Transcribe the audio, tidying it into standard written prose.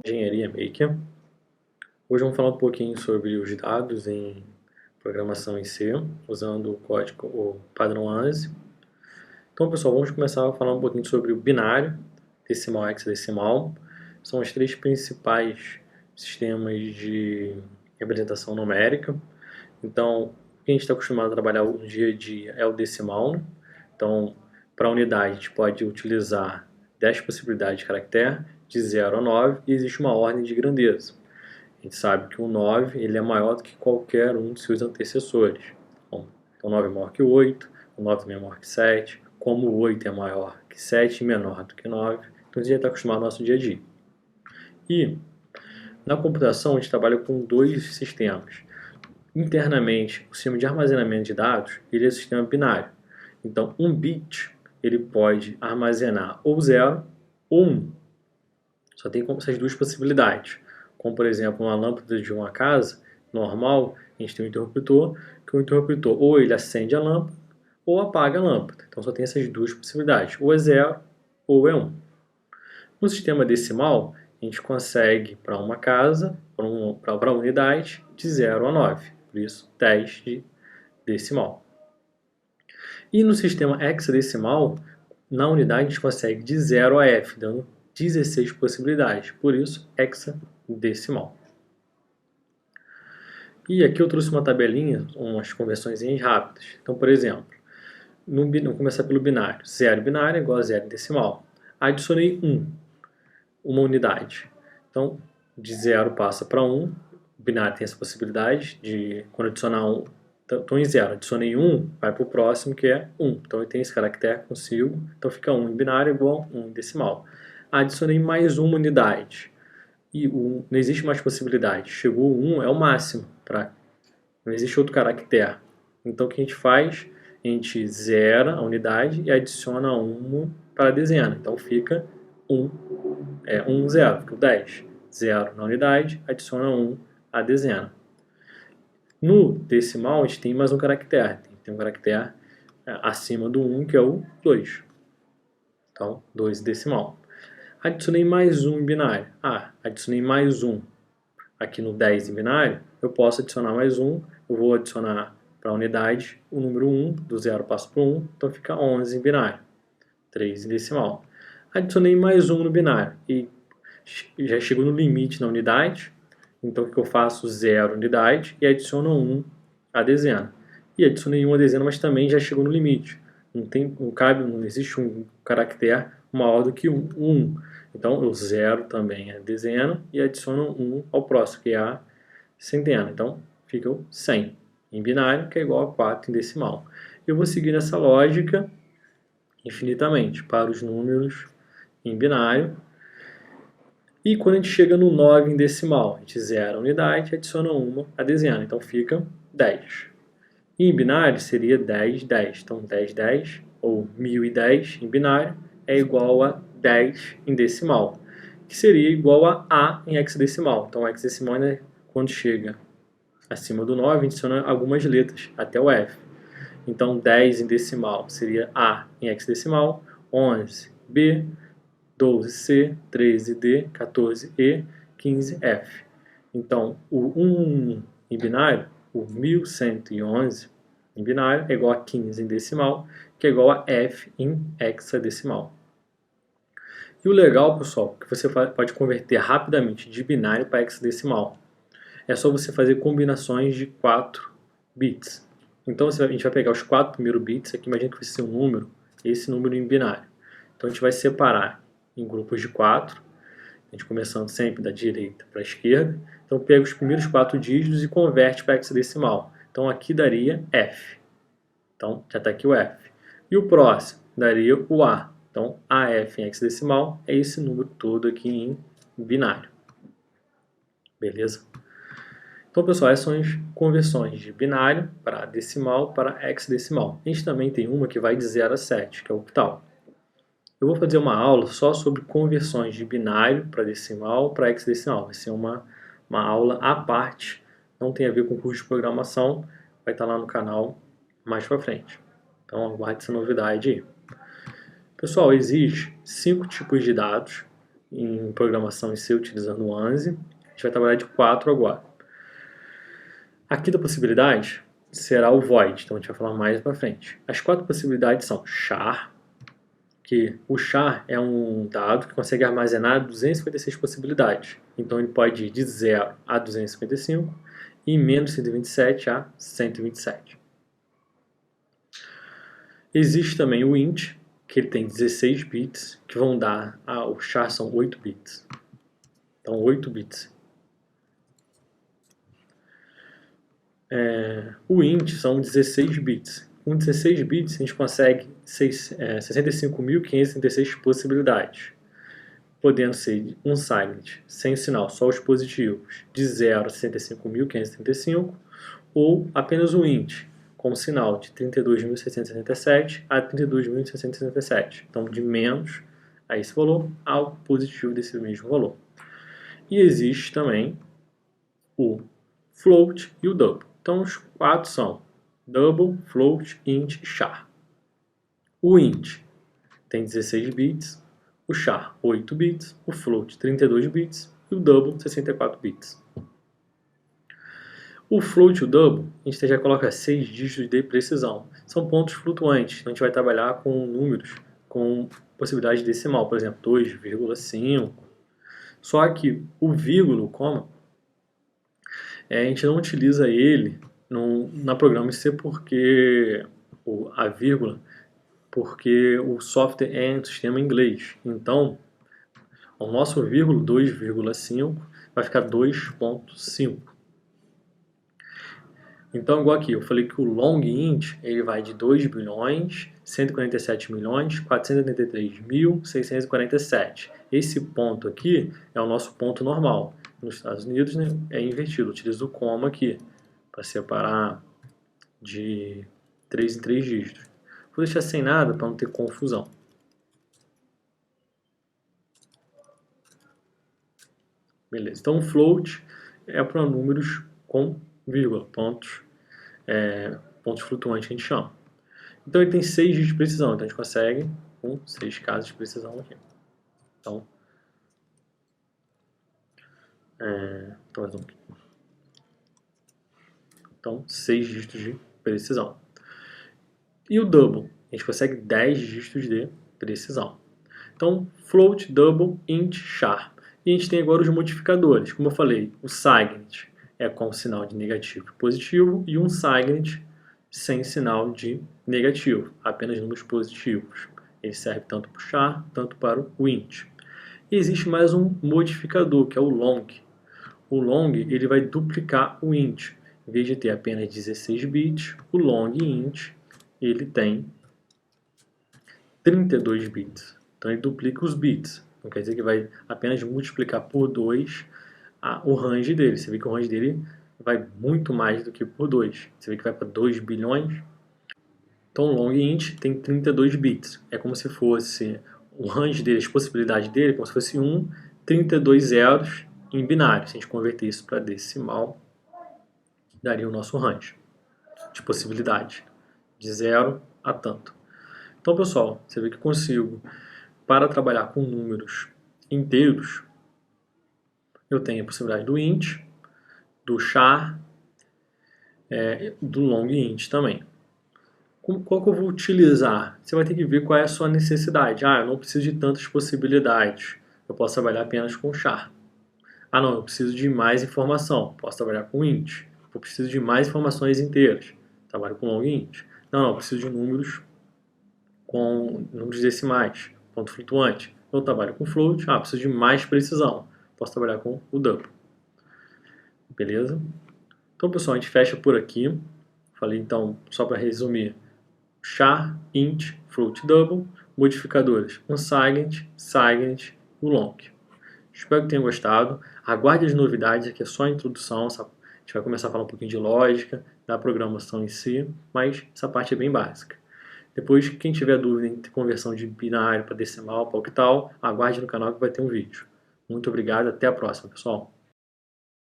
Engenharia Maker. Hoje vamos falar um pouquinho sobre os dados em programação em C, usando o código, o padrão ANSI. Então, pessoal, vamos começar a falar um pouquinho sobre o binário, decimal, hexadecimal. São os três principais sistemas de representação numérica. Então, o que a gente está acostumado a trabalhar no dia a dia é o decimal, né? Então, para a unidade, a gente pode utilizar 10 possibilidades de caractere, de 0 a 9, e existe uma ordem de grandeza. A gente sabe que o 9 ele é maior do que qualquer um de seus antecessores. Bom, então, o 9 é maior que o 8, o 9 também é maior que 7, como o 8 é maior que 7 e menor do que 9, então a gente já está acostumado no nosso dia a dia. E na computação a gente trabalha com dois sistemas. Internamente, o sistema de armazenamento de dados ele é o sistema binário. Então, um bit ele pode armazenar ou 0 ou 1. Só tem essas duas possibilidades. Como, por exemplo, uma lâmpada de uma casa normal, a gente tem um interruptor, que o interruptor ou ele acende a lâmpada ou apaga a lâmpada. Então, só tem essas duas possibilidades. Ou é 0 ou é 1. No sistema decimal, a gente consegue para uma casa, para a unidade, de 0 a 9. Por isso, 10 de decimal. E no sistema hexadecimal, na unidade a gente consegue de 0 a f, dando 16 possibilidades. Por isso, hexadecimal. E aqui eu trouxe uma tabelinha, umas conversões rápidas. Então, por exemplo, vamos começar pelo binário. 0 binário é igual a 0 em decimal. Adicionei 1, uma unidade. Então, de 0 passa para 1. O binário tem essa possibilidade de, quando adicionar 1, estou em 0, adicionei 1, vai para o próximo que é 1. Então eu tenho esse caractere consigo, então fica 1 em binário igual a 1 em decimal. Adicionei mais uma unidade. E não existe mais possibilidade. Chegou 1 é o máximo. Não existe outro caractere. Então o que a gente faz? A gente zera a unidade e adiciona 1 para a dezena. Então fica 1, 1, 0, fica 10. 0 na unidade, adiciona 1 à dezena. No decimal, a gente tem mais um caractere. Tem um caractere acima do 1, que é o 2. Então, 2 decimal. Adicionei mais um em binário. Adicionei mais um aqui no 10 em binário. Eu posso adicionar mais um. Eu vou adicionar para a unidade o número 1. Do 0 passo para o 1. Então, fica 11 em binário. 3 em decimal. Adicionei mais um no binário. E já chegou no limite na unidade. Então, o que eu faço? 0 unidade e adiciono 1 à dezena. E adicionei 1 à dezena, mas também já chegou no limite. Não existe um caractere maior do que 1. Então, eu zero também a dezena e adiciono 1 ao próximo, que é a centena. Então, fica o 100 em binário, que é igual a 4 em decimal. Eu vou seguir nessa lógica infinitamente para os números em binário. E quando a gente chega no 9 em decimal, a gente zera a unidade e adiciona 1 à dezena. Então fica 10. E em binário seria 10, 10. Então 10, 10 ou 1010 em binário é igual a 10 em decimal, que seria igual a em hexadecimal. Então hexadecimal, né, quando chega acima do 9, adiciona algumas letras até o F. Então 10 em decimal seria A em hexadecimal, 11 B, 12C, 13D, 14E, 15F. Então, o 1 em binário, o 1111 em binário, é igual a 15 em decimal, que é igual a F em hexadecimal. E o legal, pessoal, é que você pode converter rapidamente de binário para hexadecimal. É só você fazer combinações de 4 bits. Então, a gente vai pegar os 4 primeiros bits, aqui imagina que vai ser um número, esse número em binário. Então, a gente vai separar em grupos de 4, a gente começando sempre da direita para a esquerda. Então, pega os primeiros 4 dígitos e converte para hexadecimal. Então, aqui daria F. Então, já está aqui o F. E o próximo daria o A. Então, AF em hexadecimal é esse número todo aqui em binário. Beleza? Então, pessoal, essas são as conversões de binário para decimal para hexadecimal. A gente também tem uma que vai de 0 a 7, que é o octal. Eu vou fazer uma aula só sobre conversões de binário para decimal para hexadecimal. Vai ser uma aula à parte, não tem a ver com curso de programação, vai estar lá no canal mais para frente. Então aguarde essa novidade aí. Pessoal, existe 5 tipos de dados em programação em C utilizando o ANSI. A gente vai trabalhar de 4 agora. A quinta possibilidade será o void, então a gente vai falar mais para frente. As 4 possibilidades são char, que o char é um dado que consegue armazenar 256 possibilidades. Então ele pode ir de 0 a 255 e menos 127 a 127. Existe também o int, que ele tem 16 bits, que vão dar, o char são 8 bits. Então 8 bits. O int são 16 bits. Com 16 bits a gente consegue 65.536 possibilidades, podendo ser um Silent sem sinal, só os positivos, de 0 a 65.535, ou apenas o int, com sinal de 32.667 a 32.667. Então, de menos a esse valor ao positivo desse mesmo valor. E existe também o float e o double. Então, os 4 são double, float, int e char. O int tem 16 bits, o char 8 bits, o float 32 bits e o double 64 bits. O float e o double, a gente já coloca 6 dígitos de precisão. São pontos flutuantes, então a gente vai trabalhar com números com possibilidade de decimal, por exemplo, 2,5. Só que o vírgula, o coma, a gente não utiliza ele na programa C porque a vírgula, porque o software é um sistema em inglês. Então, o nosso vírgula 2,5 vai ficar 2,5. Então, igual aqui, eu falei que o long int ele vai de 2 bilhões, 147 milhões, 483.647. Esse ponto aqui é o nosso ponto normal. Nos Estados Unidos, né, é invertido, utiliza o coma aqui para separar de 3 em 3 dígitos. Vou deixar sem nada para não ter confusão. Beleza, então float é para números com vírgula, pontos flutuantes que a gente chama. Então ele tem 6 dígitos de precisão, então a gente consegue com 6 casas de precisão aqui. Então 6 dígitos de precisão. E o double, a gente consegue 10 dígitos de precisão. Então float, double, int, char. E a gente tem agora os modificadores. Como eu falei, o signed é com sinal de negativo e positivo, e um signed sem sinal de negativo, apenas números positivos. Ele serve tanto para o char, tanto para o int. E existe mais um modificador, que é o long. O long ele vai duplicar o int. Em vez de ter apenas 16 bits, o long int ele tem 32 bits. Então ele duplica os bits. Não quer dizer que vai apenas multiplicar por 2 o range dele. Você vê que o range dele vai muito mais do que por 2. Você vê que vai para 2 bilhões. Então o long int tem 32 bits. É como se fosse o range dele, as possibilidades dele, como se fosse 32 zeros em binário. Se a gente converter isso para decimal, daria o nosso range de possibilidades, de 0 a tanto. Então, pessoal, você vê que eu consigo, para trabalhar com números inteiros, eu tenho a possibilidade do int, do char, do long int também. Qual que eu vou utilizar? Você vai ter que ver qual é a sua necessidade. Eu não preciso de tantas possibilidades. Eu posso trabalhar apenas com char. Não, eu preciso de mais informação. Posso trabalhar com int. Eu preciso de mais informações inteiras. Trabalho com long int. Não, eu preciso de números com números decimais, ponto flutuante. Eu trabalho com float. Preciso de mais precisão. Posso trabalhar com o double. Beleza? Então, pessoal, a gente fecha por aqui. Falei, então, só para resumir, char, int, float, double, modificadores, unsigned, signed e o long. Espero que tenham gostado. Aguarde as novidades, aqui é só a introdução. A gente vai começar a falar um pouquinho de lógica, da programação em si, mas essa parte é bem básica. Depois, quem tiver dúvida em conversão de binário para decimal, para octal, aguarde no canal que vai ter um vídeo. Muito obrigado, até a próxima, pessoal.